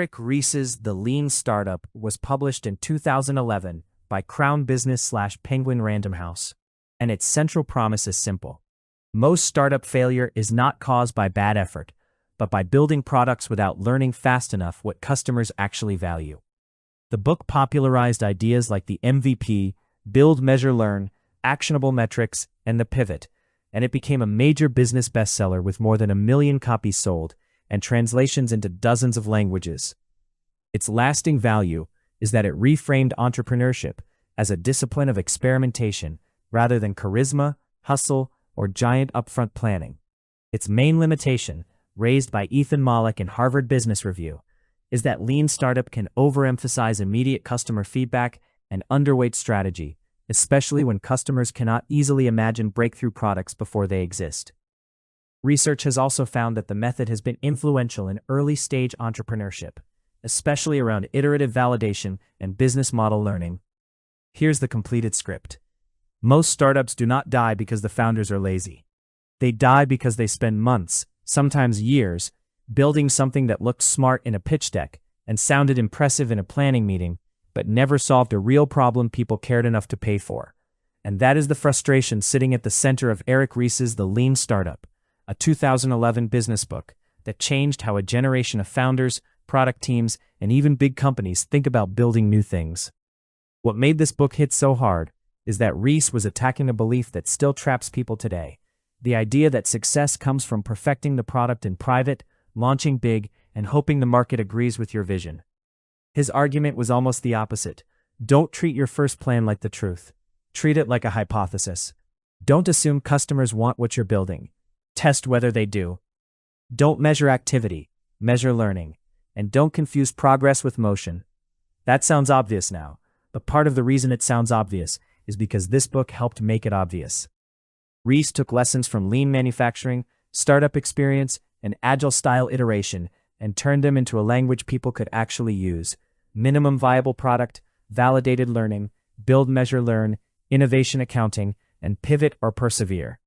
Eric Ries's The Lean Startup was published in 2011 by Crown Business/Penguin Random House, and its central promise is simple. Most startup failure is not caused by bad effort, but by building products without learning fast enough what customers actually value. The book popularized ideas like the MVP, build, measure, learn, actionable metrics, and the pivot, and it became a major business bestseller with more than 1 million copies sold and translations into dozens of languages. Its lasting value is that it reframed entrepreneurship as a discipline of experimentation rather than charisma, hustle, or giant upfront planning. Its main limitation, raised by Ethan Mollick in Harvard Business Review, is that lean startup can overemphasize immediate customer feedback and underweight strategy, especially when customers cannot easily imagine breakthrough products before they exist. Research has also found that the method has been influential in early-stage entrepreneurship, especially around iterative validation and business model learning. Here's the completed script. Most startups do not die because the founders are lazy. They die because they spend months, sometimes years, building something that looked smart in a pitch deck and sounded impressive in a planning meeting, but never solved a real problem people cared enough to pay for. And that is the frustration sitting at the center of Eric Ries's The Lean Startup, a 2011 business book that changed how a generation of founders, product teams, and even big companies think about building new things. What made this book hit so hard is that Ries was attacking a belief that still traps people today: the idea that success comes from perfecting the product in private, launching big, and hoping the market agrees with your vision. His argument was almost the opposite. Don't treat your first plan like the truth. Treat it like a hypothesis. Don't assume customers want what you're building. Test whether they do. Don't measure activity, measure learning. And don't confuse progress with motion. That sounds obvious now, but part of the reason it sounds obvious is because this book helped make it obvious. Ries took lessons from lean manufacturing, startup experience, and agile-style iteration and turned them into a language people could actually use: minimum viable product, validated learning, build, measure, learn, innovation accounting, and pivot or persevere.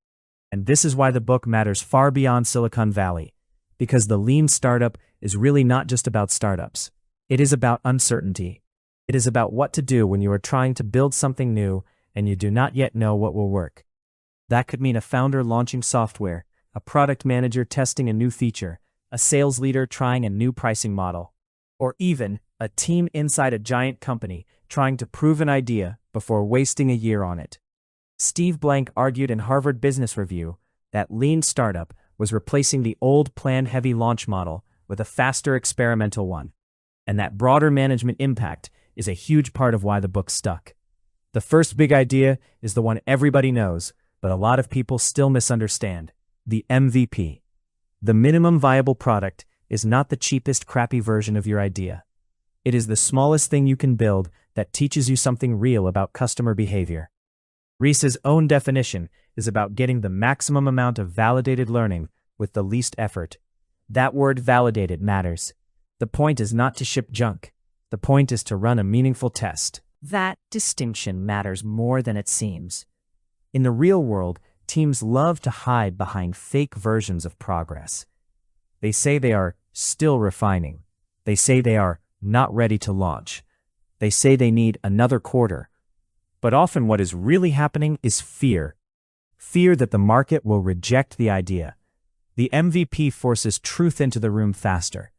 And this is why the book matters far beyond Silicon Valley, because the lean startup is really not just about startups. It is about uncertainty. It is about what to do when you are trying to build something new and you do not yet know what will work. That could mean a founder launching software, a product manager testing a new feature, a sales leader trying a new pricing model, or even a team inside a giant company trying to prove an idea before wasting a year on it. Steve Blank argued in Harvard Business Review that lean startup was replacing the old plan-heavy launch model with a faster experimental one, and that broader management impact is a huge part of why the book stuck. The first big idea is the one everybody knows, but a lot of people still misunderstand: the MVP. The minimum viable product is not the cheapest crappy version of your idea. It is the smallest thing you can build that teaches you something real about customer behavior. Ries's own definition is about getting the maximum amount of validated learning with the least effort. That word validated matters. The point is not to ship junk. The point is to run a meaningful test. That distinction matters more than it seems. In the real world, teams love to hide behind fake versions of progress. They say they are still refining. They say they are not ready to launch. They say they need another quarter. But often what is really happening is fear. Fear that the market will reject the idea. The MVP forces truth into the room faster.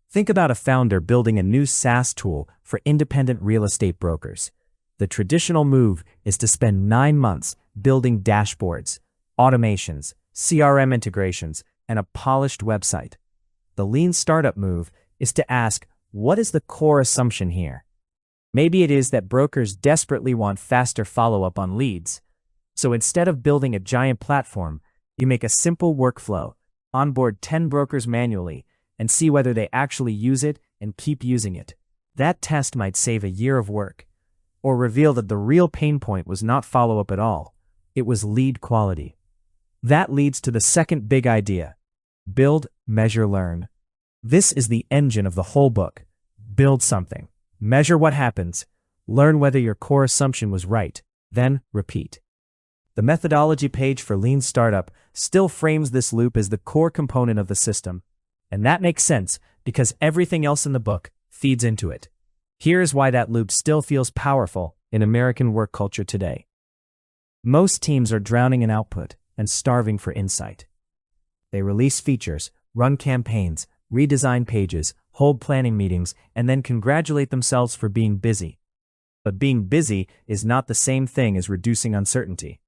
Think about a founder building a new SaaS tool for independent real estate brokers. The traditional move is to spend 9 months building dashboards, automations, CRM integrations, and a polished website. The lean startup move is to ask, what is the core assumption here? Maybe it is that brokers desperately want faster follow-up on leads. So instead of building a giant platform, you make a simple workflow, onboard 10 brokers manually, and see whether they actually use it and keep using it. That test might save a year of work, or reveal that the real pain point was not follow-up at all. It was lead quality. That leads to the second big idea: build, measure, learn. This is the engine of the whole book. Build something, measure what happens, learn whether your core assumption was right, then repeat. The methodology page for Lean Startup still frames this loop as the core component of the system, and that makes sense because everything else in the book feeds into it. Here is why that loop still feels powerful in American work culture today. Most teams are drowning in output and starving for insight. They release features, run campaigns, redesign pages, hold planning meetings, and then congratulate themselves for being busy. But being busy is not the same thing as reducing uncertainty.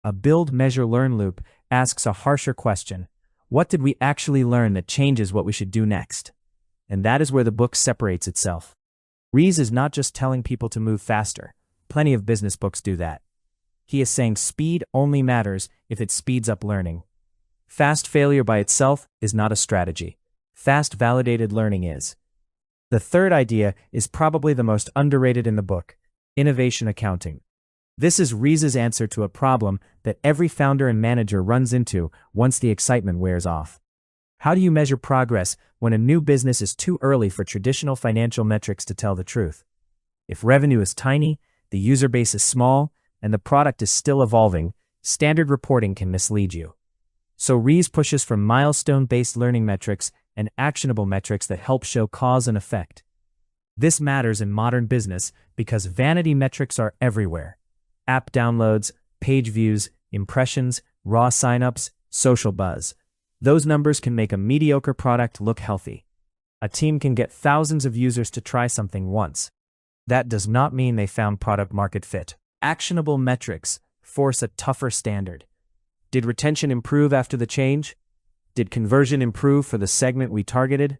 A build, measure, learn loop asks a harsher question. What did we actually learn that changes what we should do next? And that is where the book separates itself. Ries is not just telling people to move faster. Plenty of business books do that. He is saying speed only matters if it speeds up learning. Fast failure by itself is not a strategy. Fast validated learning is. The third idea is probably the most underrated in the book: innovation accounting. This is Ries's answer to a problem that every founder and manager runs into once the excitement wears off. How do you measure progress when a new business is too early for traditional financial metrics to tell the truth? If revenue is tiny, the user base is small, and the product is still evolving, standard reporting can mislead you. So Ries pushes for milestone-based learning metrics and actionable metrics that help show cause and effect. This matters in modern business because vanity metrics are everywhere. App downloads, page views, impressions, raw signups, social buzz. Those numbers can make a mediocre product look healthy. A team can get thousands of users to try something once. That does not mean they found product market fit. Actionable metrics force a tougher standard. Did retention improve after the change? Did conversion improve for the segment we targeted?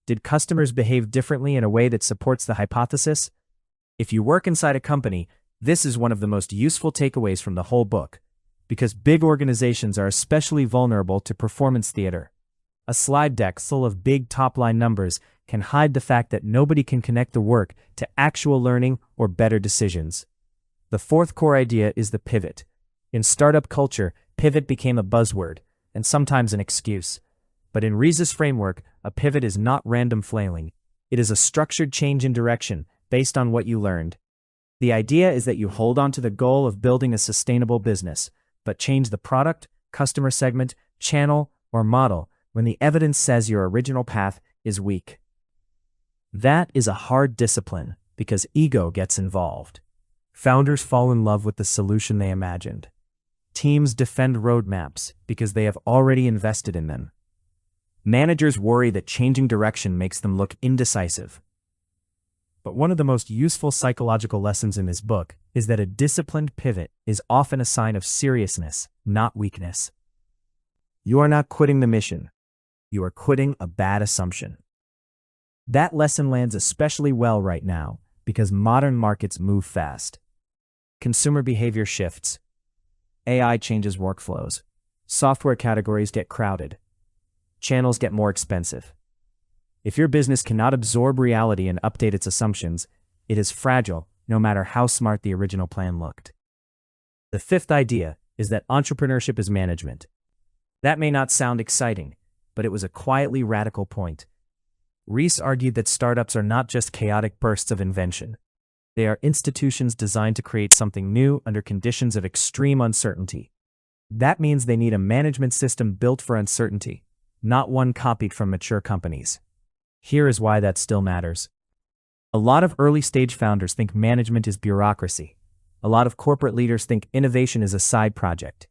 Did customers behave differently in a way that supports the hypothesis? If you work inside a company, this is one of the most useful takeaways from the whole book, because big organizations are especially vulnerable to performance theater. A slide deck full of big top-line numbers can hide the fact that nobody can connect the work to actual learning or better decisions. The fourth core idea is the pivot. In startup culture, pivot became a buzzword, and sometimes an excuse. But in Ries's framework, a pivot is not random flailing. It is a structured change in direction based on what you learned. The idea is that you hold on to the goal of building a sustainable business, but change the product, customer segment, channel, or model when the evidence says your original path is weak. That is a hard discipline because ego gets involved. Founders fall in love with the solution they imagined. Teams defend roadmaps because they have already invested in them. Managers worry that changing direction makes them look indecisive. But one of the most useful psychological lessons in this book is that a disciplined pivot is often a sign of seriousness, not weakness. You are not quitting the mission. You are quitting a bad assumption. That lesson lands especially well right now because modern markets move fast. Consumer behavior shifts. AI changes workflows. Software categories get crowded. Channels get more expensive. If your business cannot absorb reality and update its assumptions, it is fragile, no matter how smart the original plan looked. The fifth idea is that entrepreneurship is management. That may not sound exciting, but it was a quietly radical point. Ries argued that startups are not just chaotic bursts of invention. They are institutions designed to create something new under conditions of extreme uncertainty. That means they need a management system built for uncertainty, not one copied from mature companies. Here is why that still matters. A lot of early-stage founders think management is bureaucracy. A lot of corporate leaders think innovation is a side project.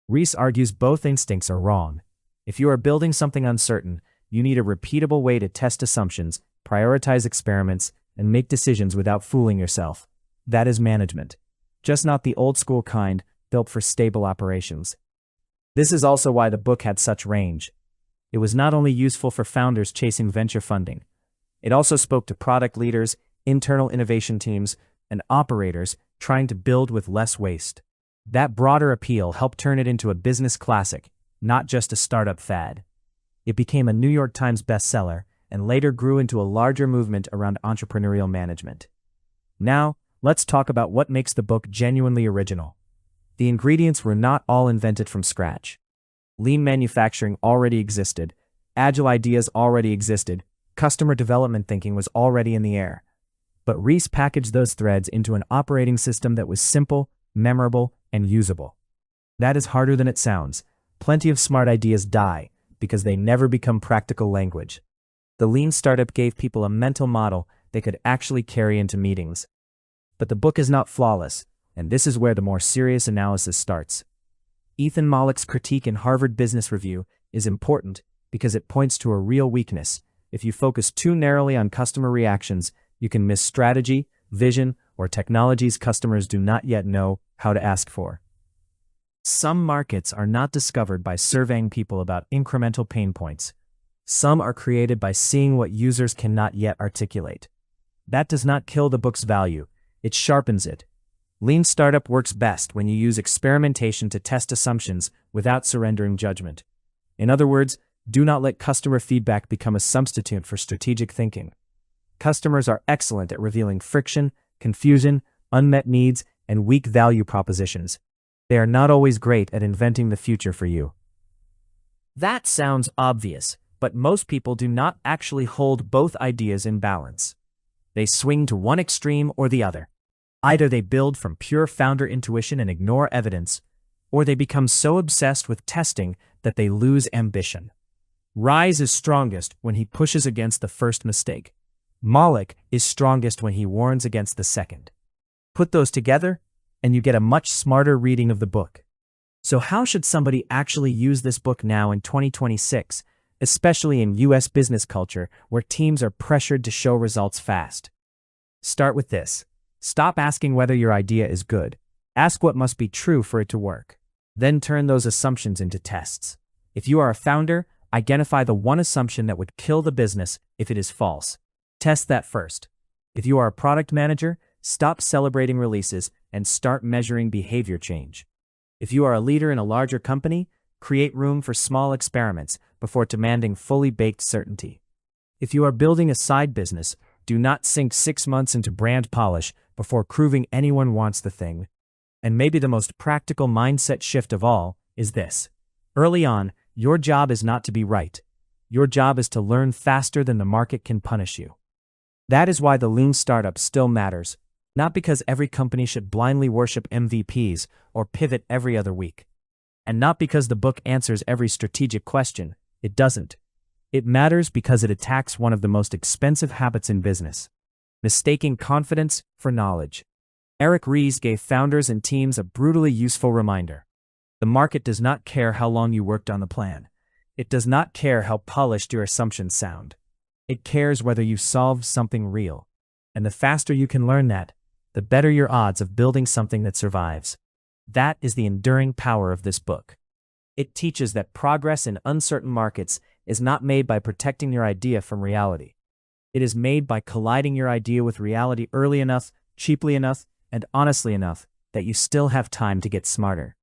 Ries argues both instincts are wrong. If you are building something uncertain, you need a repeatable way to test assumptions, prioritize experiments, and make decisions without fooling yourself. That is management. Just not the old-school kind, built for stable operations. This is also why the book had such range. It was not only useful for founders chasing venture funding. It also spoke to product leaders, internal innovation teams, and operators trying to build with less waste. That broader appeal helped turn it into a business classic, not just a startup fad. It became a New York Times bestseller and later grew into a larger movement around entrepreneurial management. Now, let's talk about what makes the book genuinely original. The ingredients were not all invented from scratch. Lean manufacturing already existed, agile ideas already existed, customer development thinking was already in the air. But Ries packaged those threads into an operating system that was simple, memorable, and usable. That is harder than it sounds. Plenty of smart ideas die because they never become practical language. The Lean Startup gave people a mental model they could actually carry into meetings. But the book is not flawless, and this is where the more serious analysis starts. Ethan Mollick's critique in Harvard Business Review is important because it points to a real weakness. If you focus too narrowly on customer reactions, you can miss strategy, vision, or technologies customers do not yet know how to ask for. Some markets are not discovered by surveying people about incremental pain points. Some are created by seeing what users cannot yet articulate. That does not kill the book's value, it sharpens it. Lean Startup works best when you use experimentation to test assumptions without surrendering judgment. In other words, do not let customer feedback become a substitute for strategic thinking. Customers are excellent at revealing friction, confusion, unmet needs, and weak value propositions. They are not always great at inventing the future for you. That sounds obvious, but most people do not actually hold both ideas in balance. They swing to one extreme or the other. Either they build from pure founder intuition and ignore evidence, or they become so obsessed with testing that they lose ambition. Rise is strongest when he pushes against the first mistake. Mollick is strongest when he warns against the second. Put those together, and you get a much smarter reading of the book. So how should somebody actually use this book now in 2026, especially in US business culture where teams are pressured to show results fast? Start with this. Stop asking whether your idea is good. Ask what must be true for it to work. Then turn those assumptions into tests. If you are a founder, identify the one assumption that would kill the business if it is false. Test that first. If you are a product manager, stop celebrating releases and start measuring behavior change. If you are a leader in a larger company, create room for small experiments before demanding fully baked certainty. If you are building a side business, do not sink 6 months into brand polish before proving anyone wants the thing. And maybe the most practical mindset shift of all is this. Early on, your job is not to be right. Your job is to learn faster than the market can punish you. That is why the Lean Startup still matters, not because every company should blindly worship MVPs or pivot every other week. And not because the book answers every strategic question. It doesn't. It matters because it attacks one of the most expensive habits in business: mistaking confidence for knowledge. Eric Ries gave founders and teams a brutally useful reminder. The market does not care how long you worked on the plan. It does not care how polished your assumptions sound. It cares whether you solved something real. And the faster you can learn that, the better your odds of building something that survives. That is the enduring power of this book. It teaches that progress in uncertain markets is not made by protecting your idea from reality. It is made by colliding your idea with reality early enough, cheaply enough, and honestly enough that you still have time to get smarter.